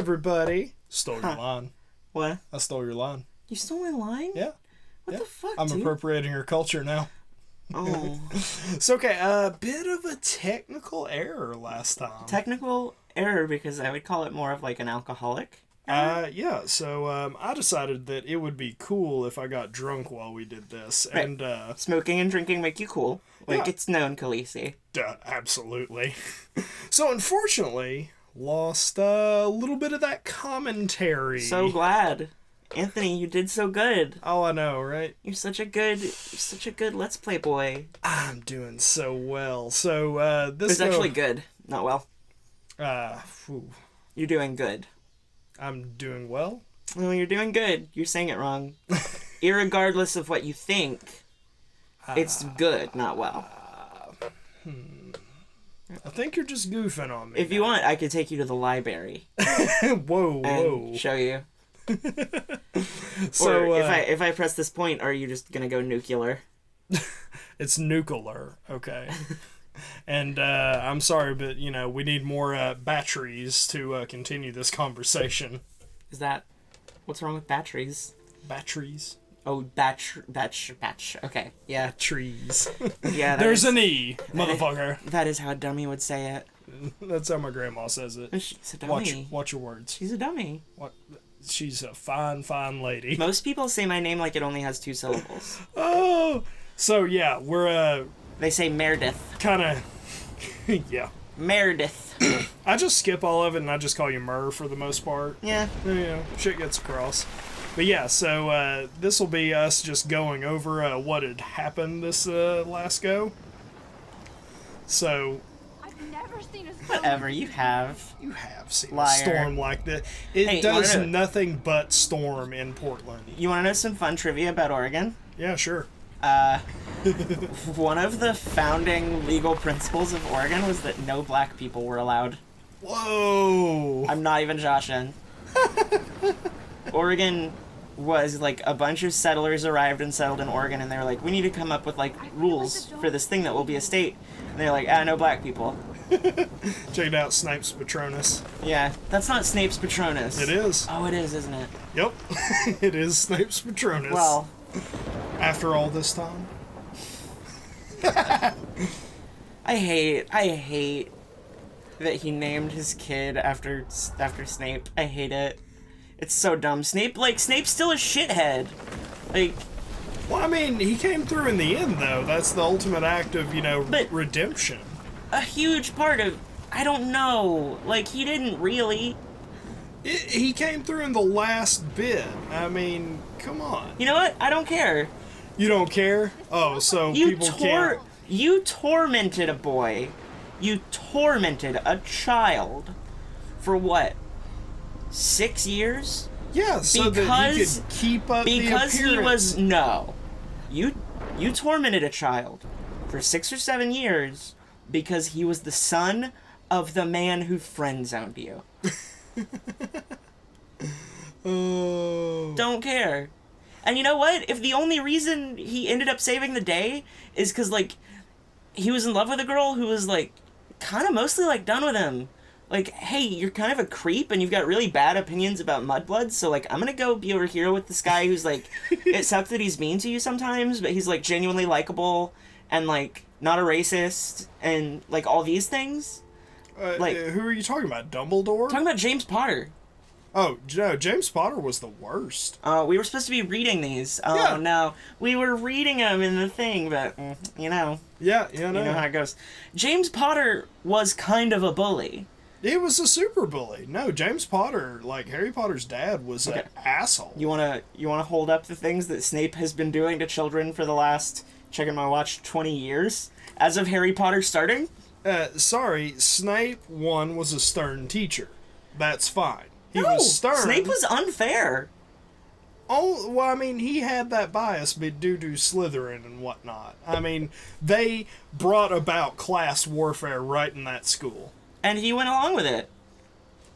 everybody. Stole your line. What? I stole your line. You stole my line? Yeah. What the fuck, I'm dude? appropriating your culture now. Oh. It's okay. A bit of a technical error last time. Technical error, because I would call it more of like an alcoholic. Yeah, so I decided that it would be cool if I got drunk while we did this. Right. And Smoking and drinking make you cool. Like, Yeah. it's known, Khaleesi. Absolutely. So unfortunately, lost a little bit of that commentary. So glad. Anthony, you did so good. Oh, I know, right? You're such a good Let's Play boy. I'm doing so well. So this It's actually good, not well. Phew. You're doing good. I'm doing well. No, you're doing good. You're saying it wrong. Irregardless of what you think, it's good, not well. I think you're just goofing on me. If you want, I could take you to the library whoa. and show you. So Or if I press this point, are you just gonna go nuclear? it's nuclear, okay. And I'm sorry, but we need more batteries to continue this conversation. Is that what's wrong with batteries? Batteries. Oh, batch. Okay, yeah, Trees. yeah. There's an E, motherfucker. That is how a dummy would say it. That's how my grandma says it. She's a dummy. Watch your words. She's a dummy. What? She's a fine lady. Most people say my name like it only has 2 syllables. Oh, so yeah, we're They say Meredith. kind of yeah. Meredith. I just skip all of it and I just call you Murr for the most part. Yeah. Shit gets across. But yeah, so this will be us just going over what had happened this last go. So I've never seen a storm. Whatever, you have. you have seen Liar. a storm like this. It Hey, does wanna know- nothing but storm in Portland. You want to know some fun trivia about Oregon? Yeah, sure. One of the founding legal principles of Oregon was that no black people were allowed. Whoa! I'm not even joshing. Oregon was like a bunch of settlers arrived and settled in Oregon, and they were like, we need to come up with like rules for this thing that will be a state. And they're like, no black people. Check it out, Snape's Patronus. Yeah, that's not Snape's Patronus. It is. Oh, it is, isn't it? Yep. It is Snape's Patronus. Well, after all this time. I hate that he named his kid after Snape. I hate it. It's so dumb. Snape's still a shithead. Like, Well, I mean, he came through in the end, though. That's the ultimate act of, But- redemption. a huge part of, I don't know, like, he didn't really. He came through in the last bit. I mean, come on. You know what? I don't care. You don't care? Oh, so people can't... You tormented a boy. You tormented a child. For what? 6 years? Yeah, so that he Because- could keep up the Because appearance. he was no. You tormented a child for 6 or 7 years because he was the son of the man who friend zoned you. Oh. Don't care. And you know what? If the only reason he ended up saving the day is because, like, he was in love with a girl who was, like, kind of mostly, like, done with him. Like, hey, you're kind of a creep and you've got really bad opinions about mudbloods, so, like, I'm gonna go be over here with this guy who's, like, it sucks that he's mean to you sometimes, but he's, like, genuinely likable and, like, not a racist and, like, all these things. Like- who are you talking about? Dumbledore? Talking about James Potter. Oh, no, James Potter was the worst. We were supposed to be reading these. Oh, Yeah. no. We were reading them in the thing, but, you know. Yeah, You know how it goes. James Potter was kind of a bully. He was a super bully. No, James Potter, like Harry Potter's dad, was an asshole. You wanna hold up the things that Snape has been doing to children for the last, checking my watch, 20 years? As of Harry Potter starting? Sorry, Snape, one, was a stern teacher. That's fine. He No, was stern. Snape was unfair. Oh, well, I mean, he had that bias due to Slytherin and whatnot. I mean, they brought about class warfare right in that school. And he went along with it.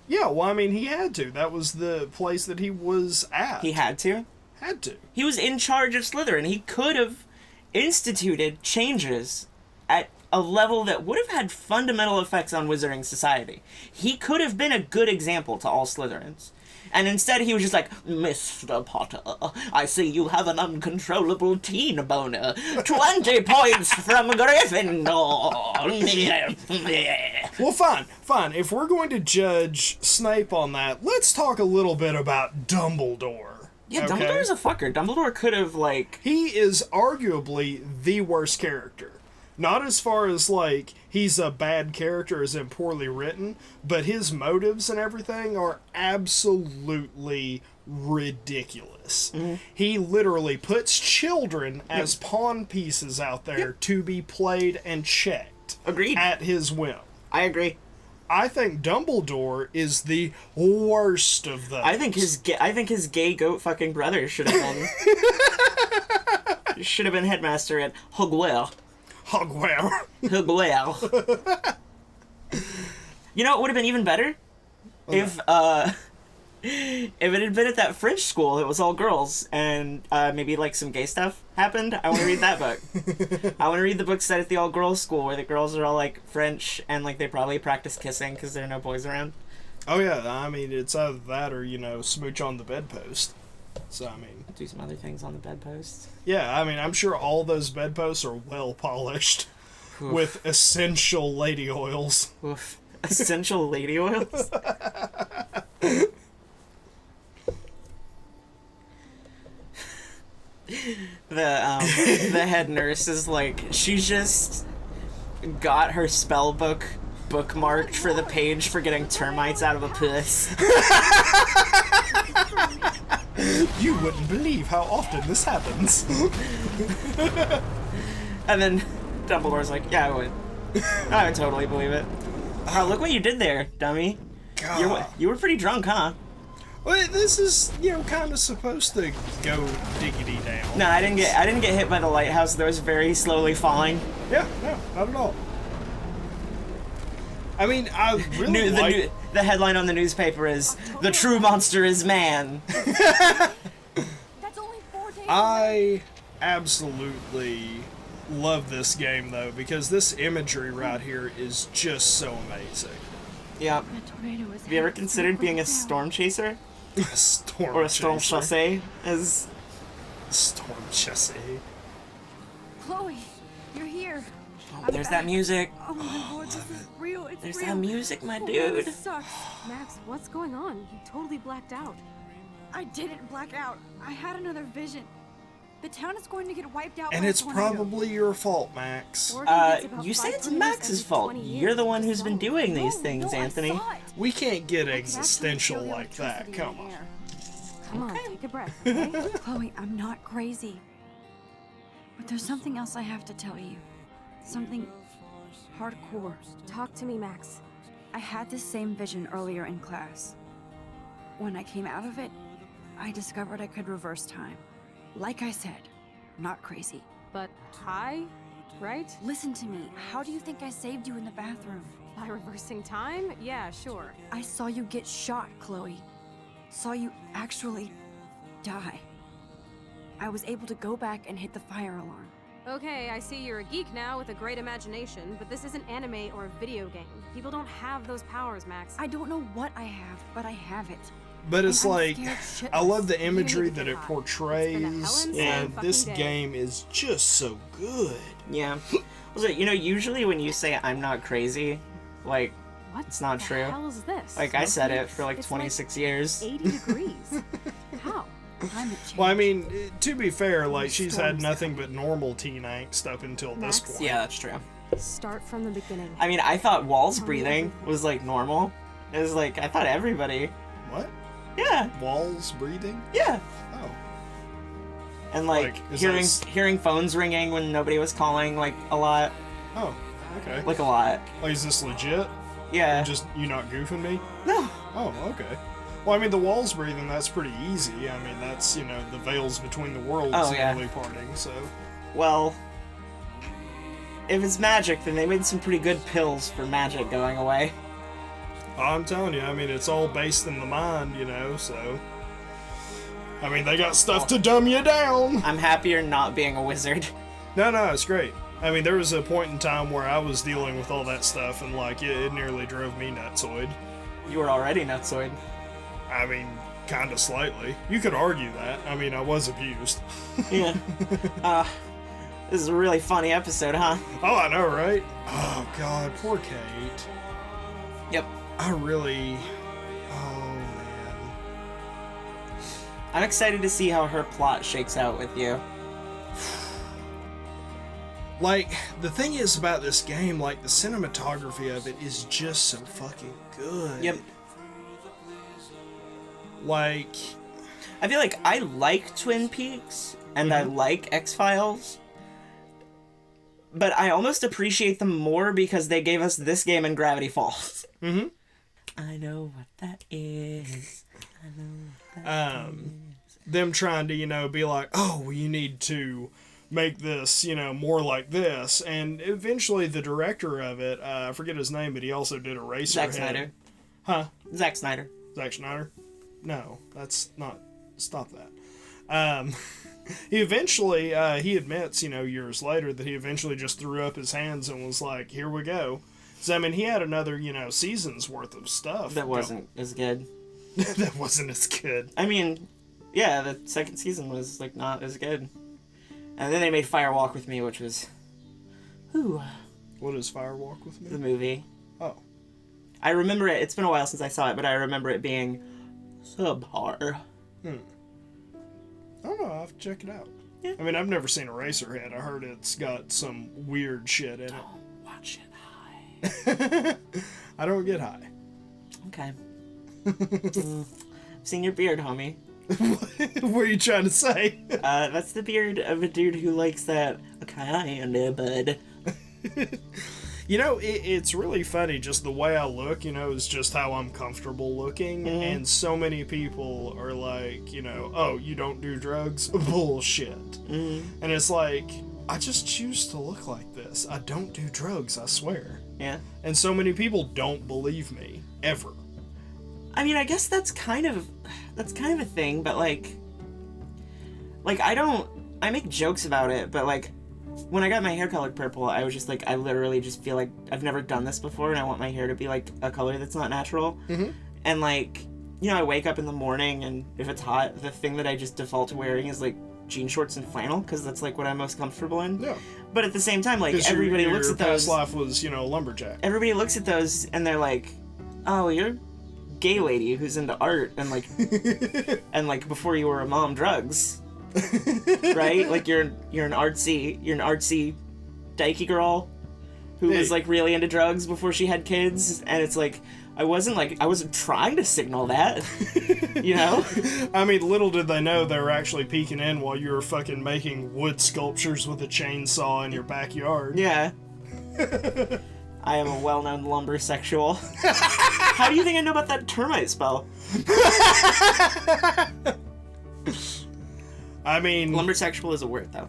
Yeah, well, I mean, he had to. That was the place that he was at. He had to. Had to. He was in charge of Slytherin. He could have instituted changes at a level that would have had fundamental effects on wizarding society. He could have been a good example to all Slytherins. And instead he was just like, Mr. Potter, I see you have an uncontrollable teen boner. 20 points from Gryffindor. Well, fine. If we're going to judge Snape on that, let's talk a little bit about Dumbledore. Yeah, okay? Dumbledore's a fucker. Dumbledore could have, like... He is arguably the worst character. Not as far as, like, he's a bad character as in poorly written, but his motives and everything are absolutely ridiculous. Mm-hmm. He literally puts children as pawn pieces out there to be played and checked. Agreed. At his whim. I agree. I think Dumbledore is the worst of those. I think his gay goat fucking brother should have been headmaster at Hogwarts. Hogwarts. You know, it would have been even better if it had been at that French school that was all girls and maybe like some gay stuff happened. I want to read that book. I want to read the book set at the all girls school where the girls are all like French and like they probably practice kissing because there are no boys around. Oh yeah, I mean it's either that or smooch on the bedpost. So I mean, do some other things on the bedpost. Yeah, I mean I'm sure all those bedposts are well polished. Oof. With essential lady oils. Oof. Essential lady oils? The head nurse is like, she just got her spell book bookmarked for the page for getting termites out of a puss. You wouldn't believe how often this happens. And then Dumbledore's like, yeah, I would. I would totally believe it. Oh, look what you did there, dummy. God. You were pretty drunk, huh? Well, this is, kind of supposed to go diggity down. No, I didn't get hit by the lighthouse that was very slowly falling. Yeah, no, not at all. I mean, I really the headline on the newspaper is, "The true monster is man." That's only 4 days. I absolutely love this game, though, because this imagery right here is just so amazing. Yeah. Have you ever considered being a storm chaser? Or a storm chassé, as... Storm chassé. Chloe, you're here. Oh, there's that music. Oh my lord, this is real. It's there's real. that music, my Oh, dude. this sucks. Max, what's going on? You totally blacked out. I didn't black out. I had another vision. The town is going to get wiped out. And by it's a tornado. probably your fault, Max. You say it's Max's fault. You're the one who's been doing these things, Anthony. We can't get existential like that. Come on. Come on, take a breath, okay? Chloe, I'm not crazy. But there's something else I have to tell you. Something hardcore. Talk to me, Max. I had this same vision earlier in class. When I came out of it, I discovered I could reverse time. Like I said, not crazy. But right? Listen to me. How do you think I saved you in the bathroom? By reversing time? Yeah, sure. I saw you get shot, Chloe. Saw you actually die. I was able to go back and hit the fire alarm. Okay, I see you're a geek now with a great imagination, but this isn't anime or a video game. People don't have those powers, Max. I don't know what I have, but I have it. But it's And I'm like, scared shitless. I love the You imagery need to that it get high. portrays, It's been a and hell this fucking day. game is just so good. Yeah. Also, usually when you say I'm not crazy, like, What it's not the true. hell is this? Like, I said it for like It's 26 years. 80 degrees. How? Climate change. Well, I mean, to be fair, like, she's had nothing but normal teen angst up until this Max? point. Yeah, that's true. Start from the beginning. I mean, I thought Wall's breathing was, like, normal. It was like, I thought everybody... What? Yeah. Walls breathing? Yeah. Oh. And, like is hearing phones ringing when nobody was calling, like, a lot. Oh, okay. Like, a lot. Like, is this legit? Yeah. Just, you not goofing me? No. Oh, okay. Well, I mean, the walls breathing, that's pretty easy. I mean, that's, the veils between the worlds slowly parting, so... Well, if it's magic, then they made some pretty good pills for magic going away. I'm telling you, I mean, it's all based in the mind, so... I mean, they got stuff to dumb you down! I'm happier not being a wizard. No, it's great. I mean, there was a point in time where I was dealing with all that stuff, and like it nearly drove me nutsoid. You were already nutsoid. I mean, kind of slightly. You could argue that. I mean, I was abused. Yeah. This is a really funny episode, huh? Oh, I know, right? Oh God, poor Kate. Yep. I really. Oh man. I'm excited to see how her plot shakes out with you. Like, the thing is about this game, like, the cinematography of it is just so fucking good. Yep. Like... I feel like I like Twin Peaks, and I like X-Files, but I almost appreciate them more because they gave us this game and Gravity Falls. Mm-hmm. I know what that is. I know what that is. Them trying to, you know, be like, oh, well, you need to make this, you know, more like this. And eventually the director of it, I forget his name, but he also did Eraserhead. Zack Snyder. Huh? Zack Snyder. Zack Snyder? No, that's not... Stop that. He eventually, he admits, you know, years later that he eventually just threw up his hands and was like, here we go. So, I mean, he had another, you know, season's worth of stuff. That wasn't as good. That wasn't as good. I mean, yeah, the second season was, like, not as good. And then they made Fire Walk with Me, which was... Whew. What is Fire Walk with Me? The movie. Oh. I remember it, it's been a while since I saw it, but I remember it being subpar. I don't know, I'll have to check it out. Yeah. I mean, I've never seen Eraserhead. I heard it's got some weird shit in it. Don't watch it high. I don't get high. Okay. I've seen your beard, homie. What are you trying to say? That's the beard of a dude who likes that kind of bud. You know, it's really funny, just the way I look, you know, is just how I'm comfortable looking, and so many people are like, you know, oh, you don't do drugs? Bullshit. And it's like, I just choose to look like this. I don't do drugs, I swear. Yeah. And so many people don't believe me, ever. I mean, I guess that's kind of a thing, but like I make jokes about it, but like, when I got my hair colored purple, I was just like, I literally just feel like I've never done this before, and I want my hair to be like a color that's not natural. And like, you know, I wake up in the morning, and if it's hot, the thing that I just default to wearing is like jean shorts and flannel, because that's like what I'm most comfortable in. Yeah. But at the same time, like, everybody looks at those. Your past life was, you know, a lumberjack. Everybody looks at those, and they're like, oh, you're a gay lady who's into art, and like, and like before you were a mom, drugs. Right? Like you're an artsy dykey girl who was like really into drugs before she had kids, and it's like I wasn't trying to signal that. You know? I mean, little did they know they were actually peeking in while you were fucking making wood sculptures with a chainsaw in your backyard. Yeah. I am a well-known lumbersexual. How do you think I know about that termite spell? I mean... Lumbersexual is a word, though.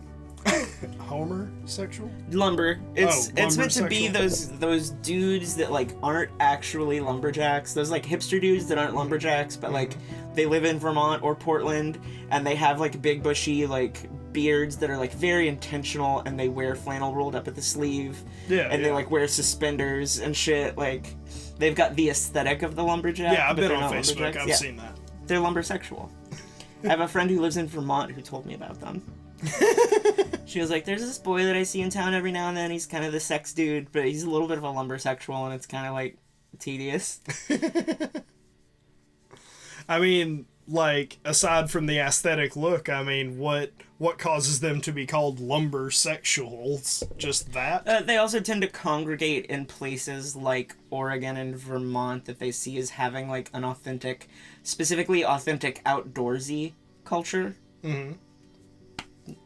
Homer sexual? Lumber. It's meant to be lumbersexual. those dudes that like aren't actually lumberjacks. Those like hipster dudes that aren't lumberjacks, but like they live in Vermont or Portland, and they have like big bushy like beards that are like very intentional, and they wear flannel rolled up at the sleeve. Yeah. And they like wear suspenders and shit. Like they've got the aesthetic of the lumberjack. Yeah, I've but been they're on not Facebook. lumberjacks. I've Yeah. seen that. They're lumbersexual. I have a friend who lives in Vermont who told me about them. She was like, there's this boy that I see in town every now and then. He's kind of the sex dude, but he's a little bit of a lumbersexual, and it's kind of like tedious. I mean, like, aside from the aesthetic look, I mean, what causes them to be called lumbersexuals? Just that? They also tend to congregate in places like Oregon and Vermont that they see as having like an authentic, specifically authentic outdoorsy culture. Mm-hmm.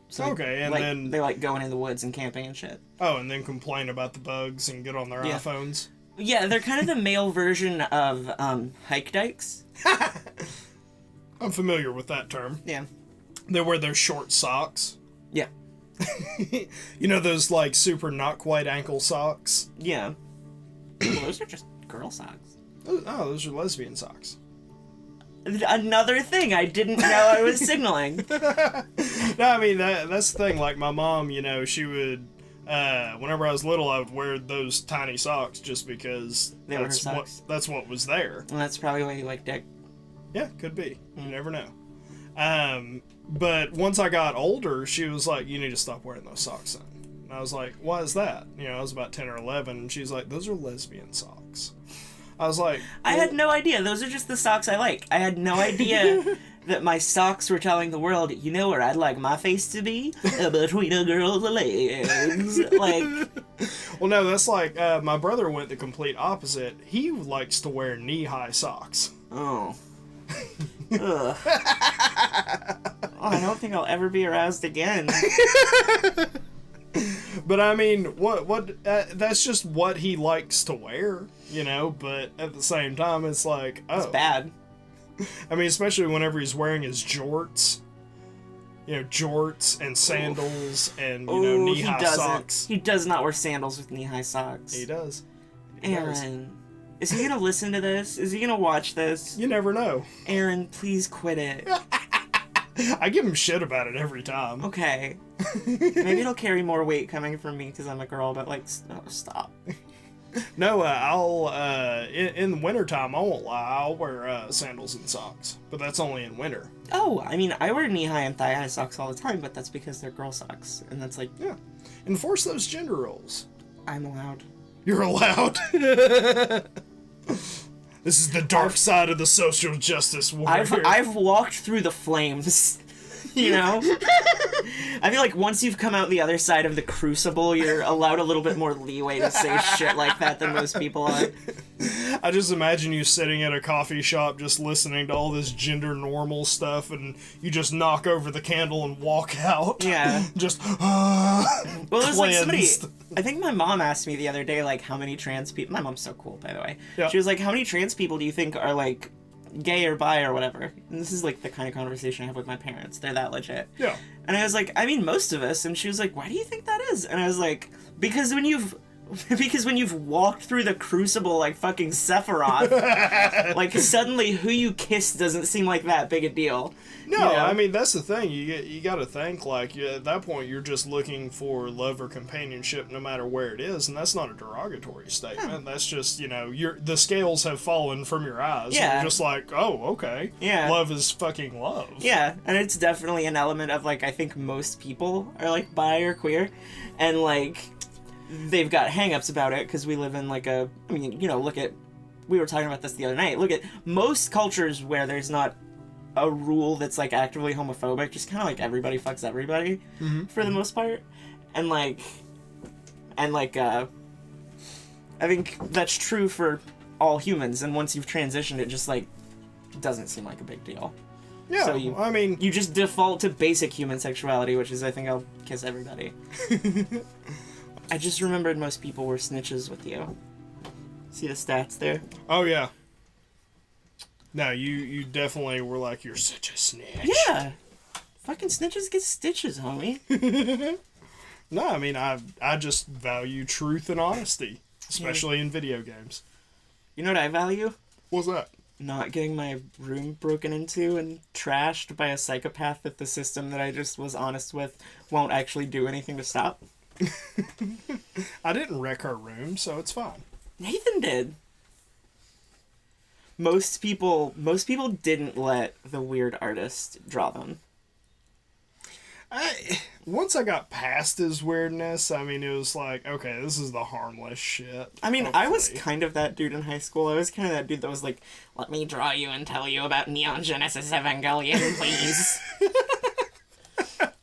So Okay, and like, then... they like going in the woods and camping and shit. Oh, and then complain about the bugs and get on their Yeah. iPhones? Yeah, they're kind of the male version of hike dykes. I'm familiar with that term. Yeah. They wear their short socks. Yeah. You know those, like, super not quite ankle socks? Yeah. Well, those are just girl socks. Oh, those are lesbian socks. Another thing I didn't know I was signaling. No, I mean, that's the thing. Like, my mom, you know, she would whenever I was little, I would wear those tiny socks just because They were her socks. that's what was there. And that's probably why you like dick. Yeah, could be. You never know. But once I got older, she was like, "You need to stop wearing those socks then." And I was like, "Why is that?" You know, I was about 10 or 11, and she's like, "Those are lesbian socks." I was like, I had no idea. Those are just the socks I like. I had no idea that my socks were telling the world, you know where I'd like my face to be? Between a girl's legs. Like... Well, no, that's like, my brother went the complete opposite. He likes to wear knee-high socks. Oh. Ugh. Oh, I don't think I'll ever be aroused again. But I mean, what? That's just what he likes to wear, you know. But at the same time, it's like, oh, It's bad. I mean, especially whenever he's wearing his jorts, you know, jorts and sandals and you know knee-high socks. He does not wear sandals with knee-high socks. He does. He does. Aaron, is he gonna listen to this? Is he gonna watch this? You never know. Aaron, please quit it. I give him shit about it every time. Okay. Maybe it'll carry more weight coming from me because I'm a girl, but like, oh, stop. No, I'll, in the wintertime, I won't lie, I'll wear, sandals and socks. But that's only in winter. Oh, I mean, I wear knee-high and thigh-high socks all the time, but that's because they're girl socks. And that's like... Yeah. Enforce those gender roles. I'm allowed. You're allowed. This is the dark side of the social justice warrior. I've walked through the flames. You know? I feel like once you've come out the other side of the crucible, you're allowed a little bit more leeway to say shit like that than most people are. I just imagine you sitting at a coffee shop just listening to all this gender normal stuff, and you just knock over the candle and walk out. Yeah. Just, well, there's like somebody... cleansed. I think my mom asked me the other day, like, how many trans people... My mom's so cool, by the way. Yeah. She was like, how many trans people do you think are, like, gay or bi or whatever? And this is, like, the kind of conversation I have with my parents. They're that legit. Yeah. And I was like, I mean, most of us. And she was like, why do you think that is? And I was like, because when you've walked through the crucible like fucking Sephiroth, like, suddenly who you kiss doesn't seem like that big a deal. No, you know? I mean, that's the thing. You got to think, like, at that point, you're just looking for love or companionship no matter where it is, and that's not a derogatory statement. Yeah. That's just, you know, the scales have fallen from your eyes. Yeah. And you're just like, oh, okay. Yeah. Love is fucking love. Yeah, and it's definitely an element of, like, I think most people are, like, bi or queer, and, like, they've got hang-ups about it, because we live in, like, I mean, you know, look at, we were talking about this the other night, look at most cultures where there's not a rule that's, like, actively homophobic, just kind of, like, everybody fucks everybody, for the most part, and, I think that's true for all humans, and once you've transitioned, it just, like, doesn't seem like a big deal. Yeah, So you just default to basic human sexuality, which is, I think I'll kiss everybody. I just remembered most people were snitches with you. See the stats there? Oh, yeah. No, you definitely were like, you're such a snitch. Yeah! Fucking snitches get stitches, homie. No, I mean, I just value truth and honesty, especially in video games. You know what I value? What's that? Not getting my room broken into and trashed by a psychopath that the system that I just was honest with won't actually do anything to stop. I didn't wreck her room, so it's fine. Nathan did. Most people didn't let the weird artist draw them. Once I got past his weirdness, I mean, it was like, okay, this is the harmless shit. I mean, hopefully. I was kind of that dude in high school. I was kind of that dude that was like, let me draw you and tell you about Neon Genesis Evangelion, please.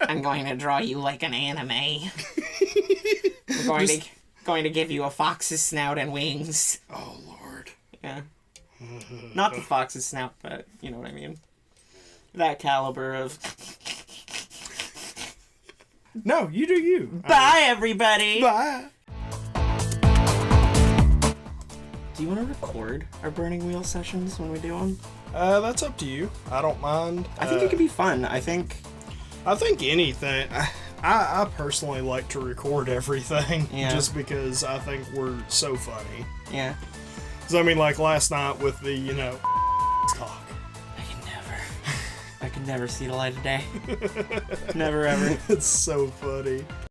I'm going to draw you like an anime. I'm going to give you a fox's snout and wings. Oh, Lord. Yeah. Not the fox's snout, but you know what I mean. That caliber of... No, you do you. Bye, everybody! Bye. Do you want to record our Burning Wheel sessions when we do them? That's up to you. I don't mind. I think it could be fun. I think anything. I personally like to record everything, Yeah. just because I think we're so funny. Yeah. So I mean, like last night with the, you know, talk. I can never see the light of day. Never, ever. It's so funny.